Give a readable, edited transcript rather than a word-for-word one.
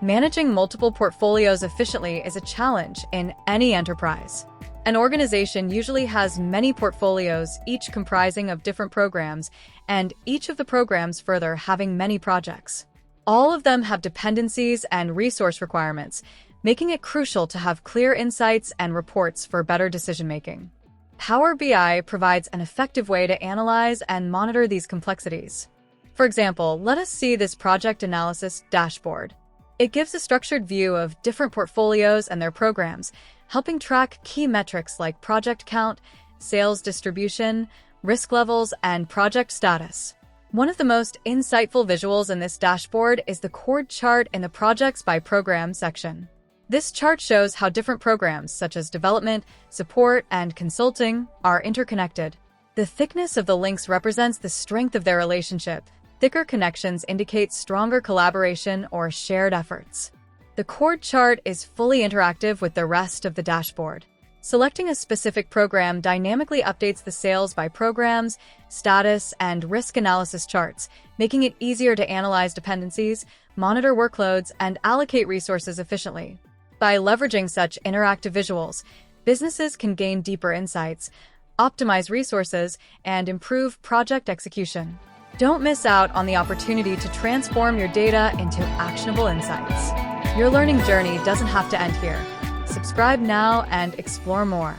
Managing multiple portfolios efficiently is a challenge in any enterprise. An organization usually has many portfolios, each comprising of different programs, and each of the programs further having many projects. All of them have dependencies and resource requirements, making it crucial to have clear insights and reports for better decision-making. Power BI provides an effective way to analyze and monitor these complexities. For example, let us see this project analysis dashboard. It gives a structured view of different portfolios and their programs, helping track key metrics like project count, sales distribution, risk levels, and project status. One of the most insightful visuals in this dashboard is the chord chart in the Projects by Program section. This chart shows how different programs, such as development, support, and consulting, are interconnected. The thickness of the links represents the strength of their relationship. Thicker connections indicate stronger collaboration or shared efforts. The chord chart is fully interactive with the rest of the dashboard. Selecting a specific program dynamically updates the sales by programs, status, and risk analysis charts, making it easier to analyze dependencies, monitor workloads, and allocate resources efficiently. By leveraging such interactive visuals, businesses can gain deeper insights, optimize resources, and improve project execution. Don't miss out on the opportunity to transform your data into actionable insights. Your learning journey doesn't have to end here. Subscribe now and explore more.